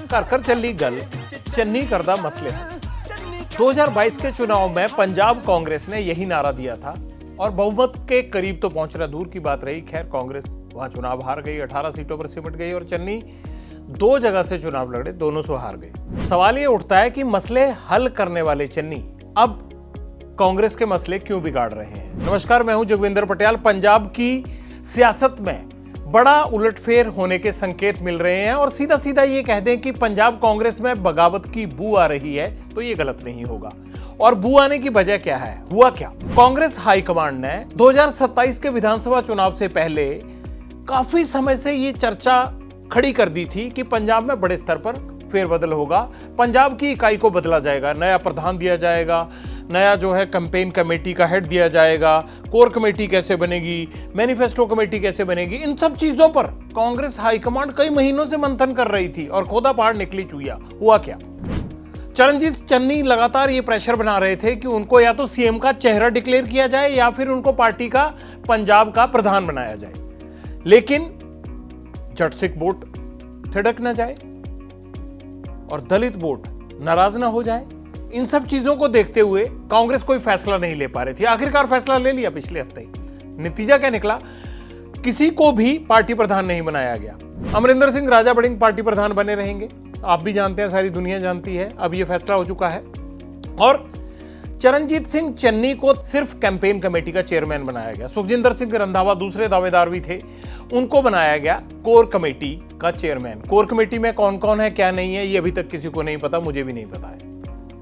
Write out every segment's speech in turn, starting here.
कर चली गल चन्नी करदा मसले हल। 2022 के चुनाव में पंजाब कांग्रेस ने यही नारा दिया था और बहुमत के करीब तो पहुंचना दूर की बात रही। खैर, कांग्रेस वहां चुनाव हार गई, 18 सीटों पर सिमट गई और चन्नी 2 जगह से चुनाव लड़े, दोनों से हार गए। सवाल ये उठता है कि मसले हल करने वाले चन्नी अब कांग्रेस के मसले क्यों बिगाड़ रहे हैं। नमस्कार, मैं हूं जोगविंदर पटियाल। पंजाब की सियासत में बड़ा उलटफेर होने के संकेत मिल रहे हैं और सीधा सीधा ये कह दें कि पंजाब कांग्रेस में बगावत की बू आ रही है तो ये गलत नहीं होगा। और बू आने की वजह क्या है, हुआ क्या? कांग्रेस हाईकमांड ने 2027 के विधानसभा चुनाव से पहले काफी समय से ये चर्चा खड़ी कर दी थी कि पंजाब में बड़े स्तर पर फेरबदल होगा, पंजाब की इकाई को बदला जाएगा, नया प्रधान दिया जाएगा, नया जो है कैंपेन कमेटी का हेड दिया जाएगा, कोर कमेटी कैसे बनेगी, मैनिफेस्टो कमेटी कैसे बनेगी। इन सब चीजों पर कांग्रेस हाईकमांड कई महीनों से मंथन कर रही थी और खोदा पहाड़ निकली चुहिया। हुआ क्या? चरणजीत चन्नी लगातार ये प्रेशर बना रहे थे कि उनको या तो सीएम का चेहरा डिक्लेयर किया जाए या फिर उनको पार्टी का पंजाब का प्रधान बनाया जाए, लेकिन जटसिक वोट थिड़क न जाए और दलित वोट नाराज ना हो जाए। इन सब चीजों को देखते हुए कांग्रेस कोई फैसला नहीं ले पा रही थी। आखिरकार फैसला ले लिया पिछले हफ्ते ही। नतीजा क्या निकला? किसी को भी पार्टी प्रधान नहीं बनाया गया। अमरिंदर सिंह राजा बड़िंग पार्टी प्रधान बने रहेंगे। आप भी जानते हैं, सारी दुनिया जानती है, अब यह फैसला हो चुका है। और चरणजीत सिंह चन्नी को सिर्फ कैंपेन कमेटी का चेयरमैन बनाया गया। सुखजिंदर सिंह रंधावा दूसरे दावेदार भी थे, उनको बनाया गया कोर कमेटी का चेयरमैन। कोर कमेटी में कौन कौन है क्या नहीं है ये अभी तक किसी को नहीं पता, मुझे भी नहीं पता है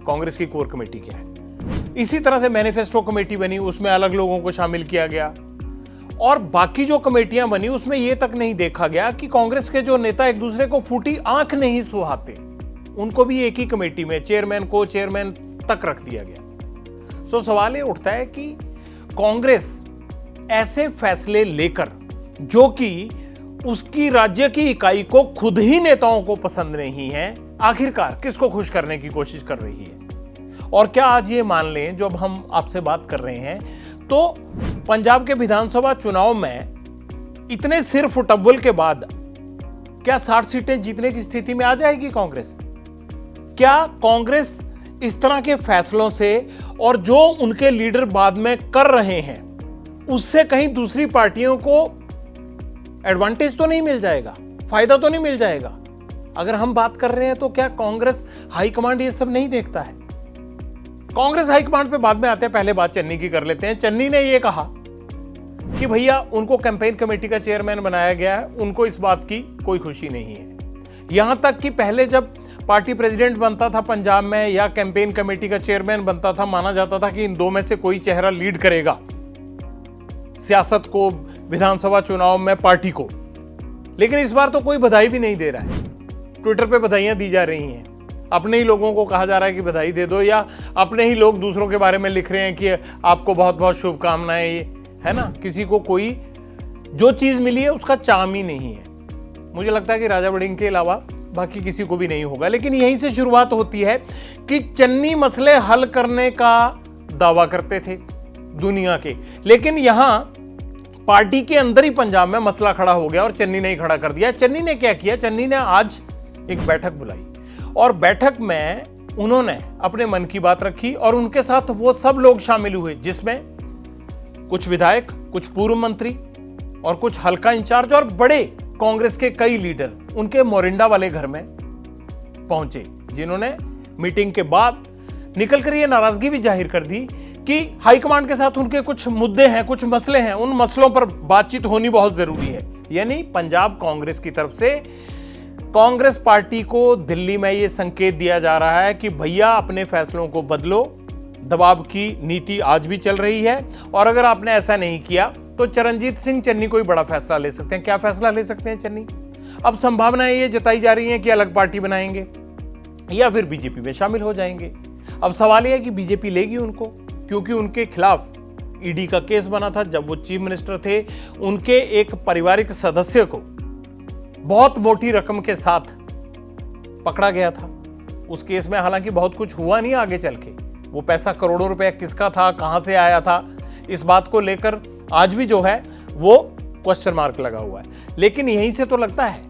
कांग्रेस की कोर कमेटी क्या है। इसी तरह से मैनिफेस्टो कमेटी बनी, उसमें अलग लोगों को शामिल किया गया और बाकी जो कमेटियां बनी उसमें यह तक नहीं देखा गया कि कांग्रेस के जो नेता एक दूसरे को फूटी आंख नहीं सुहाते, उनको भी एक ही कमेटी में चेयरमैन को चेयरमैन तक रख दिया गया। सो सवाल ये उठता है कि कांग्रेस ऐसे फैसले लेकर जो कि उसकी राज्य की इकाई को खुद ही नेताओं को पसंद नहीं है, आखिरकार किसको खुश करने की कोशिश कर रही है। और क्या आज ये मान लें, जो अब हम आपसे बात कर रहे हैं, तो पंजाब के विधानसभा चुनाव में इतने सिर फुटबॉल के बाद क्या 60 सीटें जीतने की स्थिति में आ जाएगी कांग्रेस? क्या कांग्रेस इस तरह के फैसलों से और जो उनके लीडर बाद में कर रहे हैं उससे कहीं दूसरी पार्टियों को एडवांटेज तो नहीं मिल जाएगा, फायदा तो नहीं मिल जाएगा? अगर हम बात कर रहे हैं तो क्या कांग्रेस हाईकमांड ये सब नहीं देखता है? कांग्रेस हाईकमांड पे बाद में आते हैं, पहले बात चन्नी की कर लेते हैं। चन्नी ने ये कहा कि भैया उनको कैंपेन कमेटी का चेयरमैन बनाया गया है, उनको इस बात की कोई खुशी नहीं है। यहां तक कि पहले जब पार्टी प्रेसिडेंट बनता था पंजाब में या कैंपेन कमेटी का चेयरमैन बनता था, माना जाता था कि इन दो में से कोई चेहरा लीड करेगा सियासत को, विधानसभा चुनाव में पार्टी को। लेकिन इस बार तो कोई बधाई भी नहीं दे रहा है। ट्विटर पे बधाइयां दी जा रही हैं, अपने ही लोगों को कहा जा रहा है कि बधाई दे दो, या अपने ही लोग दूसरों के बारे में लिख रहे हैं कि आपको बहुत बहुत शुभकामनाएं, है ना। किसी को कोई जो चीज मिली है उसका चाम ही नहीं है। मुझे लगता है कि राजा बड़िंग के अलावा बाकी किसी को भी नहीं होगा। लेकिन यहीं से शुरुआत होती है कि चन्नी मसले हल करने का दावा करते थे दुनिया के, लेकिन यहां पार्टी के अंदर ही पंजाब में मसला खड़ा हो गया और चन्नी ने ही खड़ा कर दिया। चन्नी ने क्या किया? चन्नी ने आज एक बैठक बुलाई और बैठक में उन्होंने अपने मन की बात रखी और उनके साथ वो सब लोग शामिल हुए जिसमें कुछ विधायक, कुछ पूर्व मंत्री और कुछ हल्का इंचार्ज और बड़े कांग्रेस के कई लीडर उनके मोरिंडा वाले घर में पहुंचे, जिन्होंने मीटिंग के बाद निकलकर ये नाराजगी भी जाहिर कर दी कि हाईकमांड के साथ उनके कुछ मुद्दे हैं, कुछ मसले हैं, उन मसलों पर बातचीत होनी बहुत जरूरी है। यानी पंजाब कांग्रेस की तरफ से कांग्रेस पार्टी को दिल्ली में यह संकेत दिया जा रहा है कि भैया अपने फैसलों को बदलो, दबाव की नीति आज भी चल रही है और अगर आपने ऐसा नहीं किया तो चरणजीत सिंह चन्नी कोई बड़ा फैसला ले सकते हैं। क्या फैसला ले सकते हैं चन्नी? अब संभावनाएं ये जताई जा रही हैं कि अलग पार्टी बनाएंगे या फिर बीजेपी में शामिल हो जाएंगे। अब सवाल यह है कि बीजेपी लेगी उनको, क्योंकि उनके खिलाफ ईडी का केस बना था जब वो चीफ मिनिस्टर थे। उनके एक पारिवारिक सदस्य को बहुत मोटी रकम के साथ पकड़ा गया था। उस केस में हालांकि बहुत कुछ हुआ नहीं आगे चल के, वो पैसा करोड़ों रुपए किसका था, कहां से आया था, इस बात को लेकर आज भी जो है वो क्वेश्चन मार्क लगा हुआ है। लेकिन यहीं से तो लगता है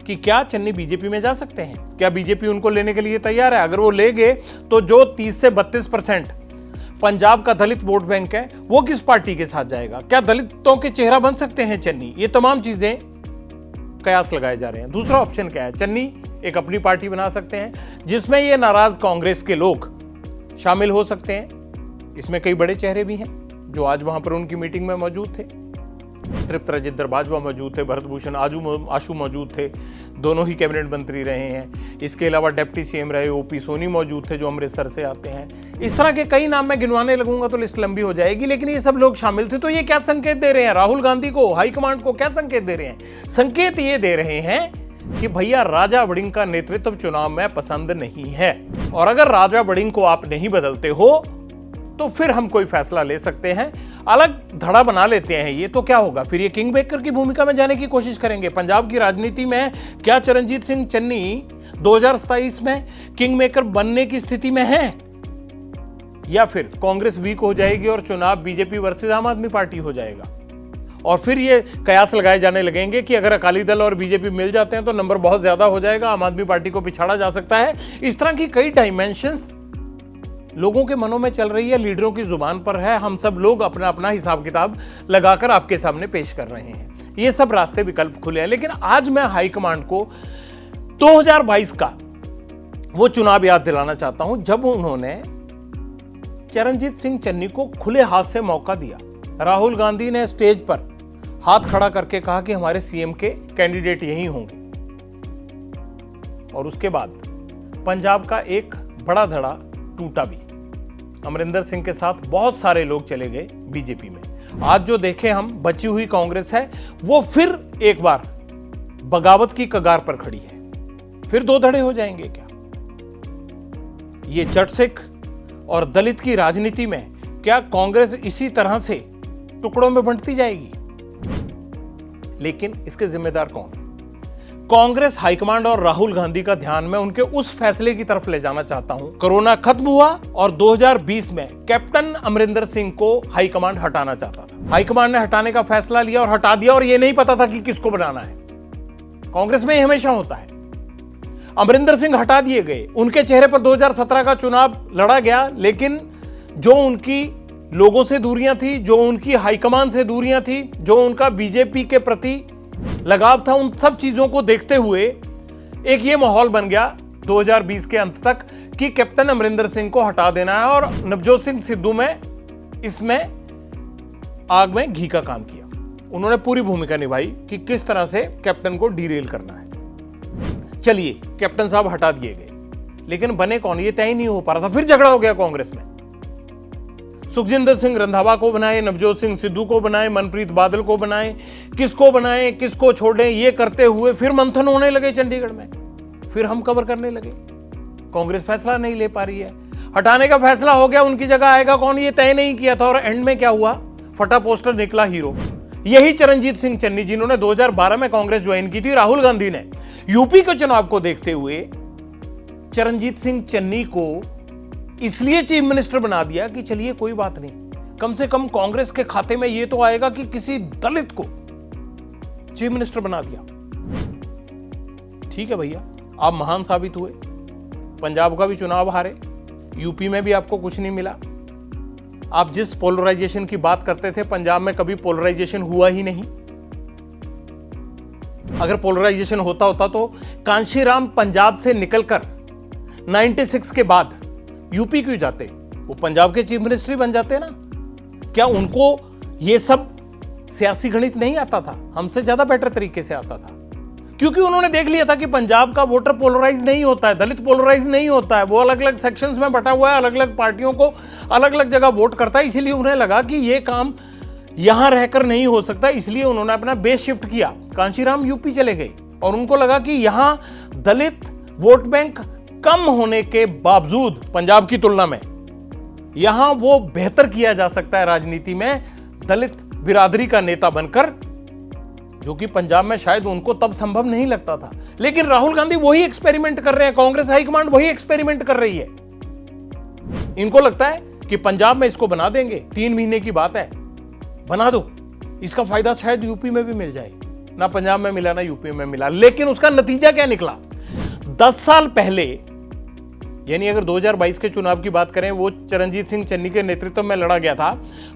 कि क्या चन्नी बीजेपी में जा सकते हैं, क्या बीजेपी उनको लेने के लिए तैयार है। अगर वो ले गए तो जो 30 से 32% पंजाब का दलित वोट बैंक है वो किस पार्टी के साथ जाएगा, क्या दलितों के चेहरा बन सकते हैं चन्नी। ये तमाम चीजें कयास लगाए जा रहे हैं। दूसरा ऑप्शन क्या है, चन्नी एक अपनी पार्टी बना सकते हैं जिसमें ये नाराज कांग्रेस के लोग शामिल हो सकते हैं। इसमें कई बड़े चेहरे भी हैं जो आज वहां पर उनकी मीटिंग में मौजूद थे। तृप्त राजेंद्र बाजवा मौजूद थे, भरत भूषण आशु मौजूद थे, दोनों ही कैबिनेट मंत्री रहे हैं। इसके अलावा डिप्टी सीएम रहे ओपी सोनी मौजूद थे जो अमृतसर से आते हैं। इस तरह के कई नाम मैं गिनवाने लगूंगा तो लिस्ट लंबी हो जाएगी, लेकिन ये सब लोग शामिल थे। तो ये क्या संकेत दे रहे हैं राहुल गांधी को, हाईकमांड को क्या संकेत दे रहे हैं? संकेत ये दे रहे हैं कि भैया राजा वड़िंग का नेतृत्व चुनाव में पसंद नहीं है, और अगर राजा वड़िंग को आप नहीं बदलते हो तो फिर हम कोई फैसला ले सकते हैं, अलग धड़ा बना लेते हैं। ये तो क्या होगा, फिर ये किंग मेकर की भूमिका में जाने की कोशिश करेंगे। पंजाब की राजनीति में क्या चरणजीत सिंह चन्नी 2027 में किंग मेकर बनने की स्थिति में है, या फिर कांग्रेस वीक हो जाएगी और चुनाव बीजेपी वर्सेस आम आदमी पार्टी हो जाएगा। और फिर ये कयास लगाए जाने लगेंगे कि अगर अकाली दल और बीजेपी मिल जाते हैं तो नंबर बहुत ज्यादा हो जाएगा, आम आदमी पार्टी को पिछाड़ा जा सकता है। इस तरह की कई डायमेंशंस लोगों के मनों में चल रही है, लीडरों की जुबान पर है। हम सब लोग अपना अपना हिसाब किताब लगाकर आपके सामने पेश कर रहे हैं। ये सब रास्ते विकल्प खुले हैं, लेकिन आज मैं हाईकमांड को 2022 का वो चुनाव याद दिलाना चाहता हूं जब उन्होंने चरणजीत सिंह चन्नी को खुले हाथ से मौका दिया। राहुल गांधी ने स्टेज पर हाथ खड़ा करके कहा कि हमारे सीएम के कैंडिडेट यही होंगे, और उसके बाद पंजाब का एक बड़ा धड़ा टूटा भी। अमरिंदर सिंह के साथ बहुत सारे लोग चले गए बीजेपी में। आज जो देखें हम, बची हुई कांग्रेस है वो फिर एक बार बगावत की कगार पर खड़ी है। फिर दो धड़े हो जाएंगे क्या? ये जट सिख और दलित की राजनीति में क्या कांग्रेस इसी तरह से टुकड़ों में बंटती जाएगी? लेकिन इसके जिम्मेदार कौन? कांग्रेस हाईकमांड और राहुल गांधी का ध्यान मैं उनके उस फैसले की तरफ ले जाना चाहता हूं। कोरोना खत्म हुआ और 2020 में कैप्टन अमरिंदर सिंह को हाईकमांड हटाना चाहता था। हाईकमांड ने हटाने का फैसला लिया और हटा दिया, और यह नहीं पता था कि किसको बनाना है। कांग्रेस में हमेशा होता है। अमरिंदर सिंह हटा दिए गए, उनके चेहरे पर 2017 का चुनाव लड़ा गया, लेकिन जो उनकी लोगों से दूरियां थी, जो उनकी हाईकमान से दूरियां थी, जो उनका बीजेपी के प्रति लगाव था, उन सब चीजों को देखते हुए एक ये माहौल बन गया 2020 के अंत तक कि कैप्टन अमरिंदर सिंह को हटा देना है, और नवजोत सिंह सिद्धू में इसमें आग में घी का काम किया। उन्होंने पूरी भूमिका निभाई कि किस तरह से कैप्टन को डीरेल करना है। चलिए, कैप्टन साहब हटा दिए गए, लेकिन बने कौन ये तय ही नहीं हो पा रहा था। फिर झगड़ा हो गया कांग्रेस में। सुखजिंदर सिंह रंधावा को बनाए, नवजोत सिंह सिद्धू को बनाए, मनप्रीत बादल को बनाए, किसको बनाए किसको छोड़े, ये करते हुए फिर मंथन होने लगे चंडीगढ़ में। फिर हम कवर करने लगे। कांग्रेस फैसला नहीं ले पा रही है, हटाने का फैसला हो गया, उनकी जगह आएगा कौन ये तय नहीं किया था। और एंड में क्या हुआ? फटा पोस्टर निकला हीरो। यही चरणजीत सिंह चन्नी जिन्होंने 2012 में कांग्रेस ज्वाइन की थी। राहुल गांधी ने यूपी के चुनाव को देखते हुए चरणजीत सिंह चन्नी को इसलिए चीफ मिनिस्टर बना दिया कि चलिए कोई बात नहीं, कम से कम कांग्रेस के खाते में ये तो आएगा कि किसी दलित को चीफ मिनिस्टर बना दिया। ठीक है भैया, आप महान साबित हुए। पंजाब का भी चुनाव हारे, यूपी में भी आपको कुछ नहीं मिला। आप जिस पोलराइजेशन की बात करते थे, पंजाब में कभी पोलराइजेशन हुआ ही नहीं। अगर पोलराइजेशन होता तो कांशीराम पंजाब से निकलकर 96 के बाद यूपी क्यों जाते? वो पंजाब के चीफ मिनिस्टर बन जाते ना। क्या उनको ये सब सियासी गणित नहीं आता था? हमसे ज्यादा बेटर तरीके से आता था, क्योंकि उन्होंने देख लिया था कि पंजाब का वोटर पोलराइज नहीं होता है, दलित पोलराइज नहीं होता है। वो अलग अलग सेक्शंस में बटा हुआ है, अलग अलग पार्टियों को अलग अलग जगह वोट करता है। इसीलिए उन्हें लगा कि ये काम यहां रहकर नहीं हो सकता, इसलिए उन्होंने अपना बेस शिफ्ट किया। कांशीराम यूपी चले गए और उनको लगा कि यहां दलित वोट बैंक कम होने के बावजूद पंजाब की तुलना में यहां वो बेहतर किया जा सकता है राजनीति में दलित बिरादरी का नेता बनकर, जो कि पंजाब में शायद उनको तब संभव नहीं लगता था। लेकिन राहुल गांधी वही एक्सपेरिमेंट कर रहे हैं, कांग्रेस हाईकमांड वही एक्सपेरिमेंट कर रही है। इनको लगता है कि पंजाब में इसको बना देंगे, 3 महीने की बात है, बना दो, इसका फायदा शायद यूपी में भी मिल जाए। ना पंजाब में मिला ना यूपी में मिला। लेकिन उसका नतीजा क्या निकला? 10 साल पहले, यानी अगर 2022 के चुनाव की बात करें, वो चरणजीत सिंह चन्नी के नेतृत्व में लड़ा गया था,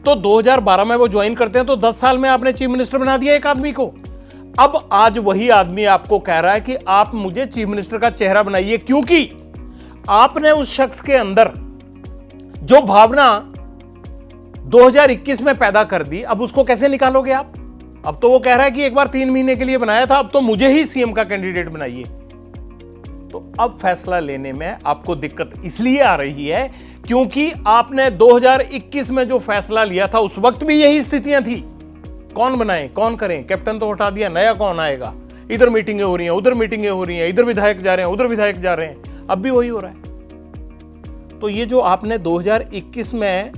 तो 2012 में वो ज्वाइन करते हैं, तो 10 साल में आपने चीफ मिनिस्टर बना दिया एक आदमी को। अब आज वही आदमी आपको कह रहा है कि आप मुझे चीफ मिनिस्टर का चेहरा बनाइए, क्योंकि आपने उस शख्स के अंदर जो भावना 2021 में पैदा कर दी, अब उसको कैसे निकालोगे आप? अब तो वो कह रहा है कि एक बार 3 महीने के लिए बनाया था, अब तो मुझे ही सीएम का कैंडिडेट बनाइए। तो अब फैसला लेने में आपको दिक्कत इसलिए आ रही है क्योंकि आपने 2021 में जो फैसला लिया था उस वक्त भी यही स्थितियां थी। कौन बनाए, कौन करें, कैप्टन तो हटा दिया, नया कौन आएगा? इधर मीटिंगें हो रही हैं, उधर मीटिंगें हो रही हैं, इधर विधायक जा रहे हैं, उधर विधायक जा रहे हैं, अब भी वही हो रहा है। तो ये जो आपने 2021 में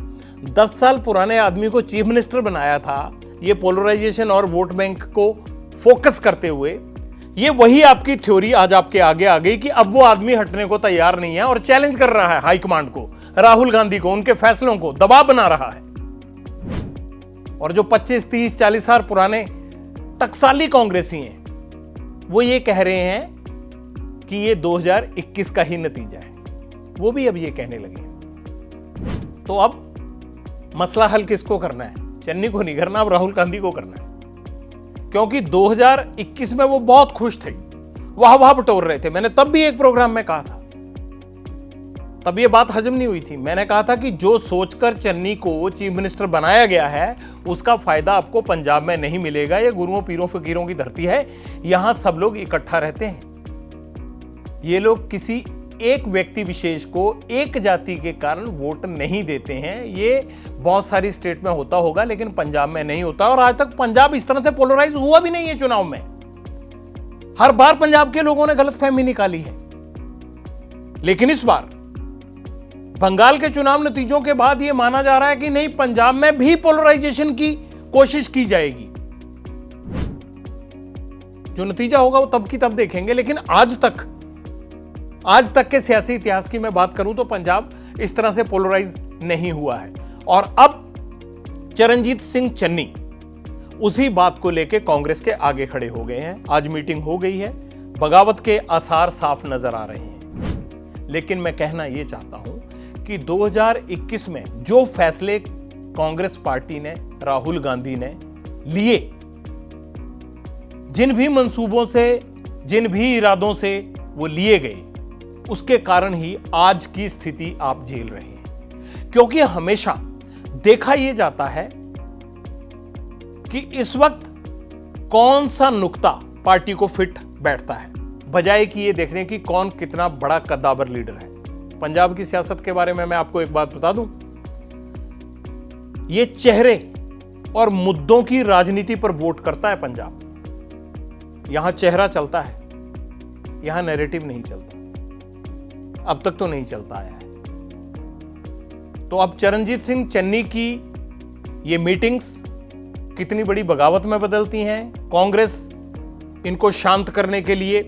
10 साल पुराने आदमी को चीफ मिनिस्टर बनाया था, ये पोलराइजेशन और वोट बैंक को फोकस करते हुए, ये वही आपकी थ्योरी आज आपके आगे आ गई कि अब वो आदमी हटने को तैयार नहीं है और चैलेंज कर रहा है हाईकमांड को, राहुल गांधी को, उनके फैसलों को दबाव बना रहा है। और जो 25, 30, 40 साल पुराने टकसाली कांग्रेसी हैं, वो ये कह रहे हैं कि ये 2021 का ही नतीजा है। वो भी अब ये कहने लगे हैं। तो अब मसला हल किसको करना है? चन्नी को नहीं करना, अब राहुल गांधी को करना है। क्योंकि 2021 में वो बहुत खुश थे, वाह बटोर रहे थे। मैंने तब भी एक प्रोग्राम में कहा था, तब ये बात हजम नहीं हुई थी। मैंने कहा था कि जो सोचकर चन्नी को चीफ मिनिस्टर बनाया गया है, उसका फायदा आपको पंजाब में नहीं मिलेगा। ये गुरुओं पीरों फकीरों की धरती है, यहां सब लोग इकट्ठा रहते हैं। ये लोग किसी एक व्यक्ति विशेष को, एक जाति के कारण वोट नहीं देते हैं। ये बहुत सारी स्टेट में होता होगा, लेकिन पंजाब में नहीं होता। और आज तक पंजाब इस तरह से पोलराइज हुआ भी नहीं है चुनाव में। हर बार पंजाब के लोगों ने गलतफहमी निकाली है। लेकिन इस बार बंगाल के चुनाव नतीजों के बाद यह माना जा रहा है कि नहीं, पंजाब में भी पोलराइजेशन की कोशिश की जाएगी। जो नतीजा होगा वो तब की तब देखेंगे। लेकिन आज तक के सियासी इतिहास की मैं बात करूं तो पंजाब इस तरह से पोलराइज नहीं हुआ है। और अब चरणजीत सिंह चन्नी उसी बात को लेकर कांग्रेस के आगे खड़े हो गए हैं। आज मीटिंग हो गई है, बगावत के आसार साफ नजर आ रहे हैं। लेकिन मैं कहना यह चाहता हूं कि 2021 में जो फैसले कांग्रेस पार्टी ने, राहुल गांधी ने लिए, जिन भी मंसूबों से, जिन भी इरादों से वो लिए गए, उसके कारण ही आज की स्थिति आप झेल रहे हैं। क्योंकि हमेशा देखा यह जाता है कि इस वक्त कौन सा नुक्ता पार्टी को फिट बैठता है, बजाय कि ये देखने की कौन कितना बड़ा कद्दावर लीडर है। पंजाब की सियासत के बारे में मैं आपको एक बात बता दूं, ये चेहरे और मुद्दों की राजनीति पर वोट करता है पंजाब। यहां चेहरा चलता है, यहां नैरेटिव नहीं चलता। अब तक तो नहीं चलता आया है। तो अब चरणजीत सिंह चन्नी की ये मीटिंग्स कितनी बड़ी बगावत में बदलती हैं? कांग्रेस इनको शांत करने के लिए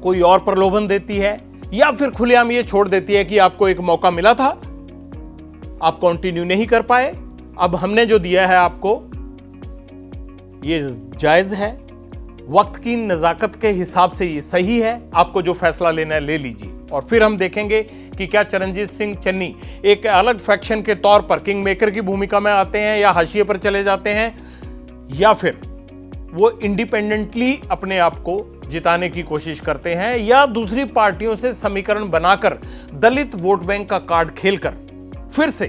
कोई और प्रलोभन देती है, या फिर खुलेआम ये छोड़ देती है कि आपको एक मौका मिला था, आप कंटिन्यू नहीं कर पाए, अब हमने जो दिया है आपको ये जायज है, वक्त की नजाकत के हिसाब से ये सही है, आपको जो फैसला लेना है ले लीजिए। और फिर हम देखेंगे कि क्या चरणजीत सिंह चन्नी एक अलग फैक्शन के तौर पर किंग मेकर की भूमिका में आते हैं, या हाशिए पर चले जाते हैं, या फिर वो इंडिपेंडेंटली अपने आप को जिताने की कोशिश करते हैं, या दूसरी पार्टियों से समीकरण बनाकर दलित वोट बैंक का कार्ड खेलकर फिर से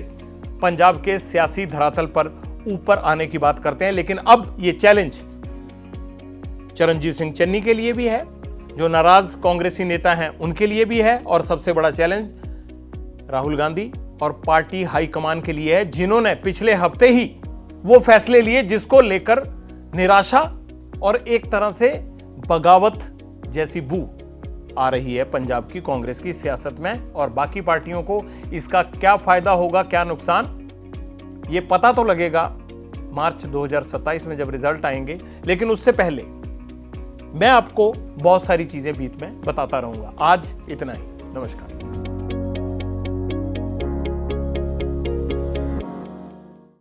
पंजाब के सियासी धरातल पर ऊपर आने की बात करते हैं। लेकिन अब ये चैलेंज चरणजीत सिंह चन्नी के लिए भी है, जो नाराज कांग्रेसी नेता हैं उनके लिए भी है, और सबसे बड़ा चैलेंज राहुल गांधी और पार्टी हाईकमान के लिए है, जिन्होंने पिछले हफ्ते ही वो फैसले लिए जिसको लेकर निराशा और एक तरह से बगावत जैसी बू आ रही है पंजाब की कांग्रेस की सियासत में। और बाकी पार्टियों को इसका क्या फायदा होगा, क्या नुकसान, ये पता तो लगेगा मार्च 2027 में जब रिजल्ट आएंगे। लेकिन उससे पहले मैं आपको बहुत सारी चीजें बीच में बताता रहूंगा। आज इतना ही, नमस्कार।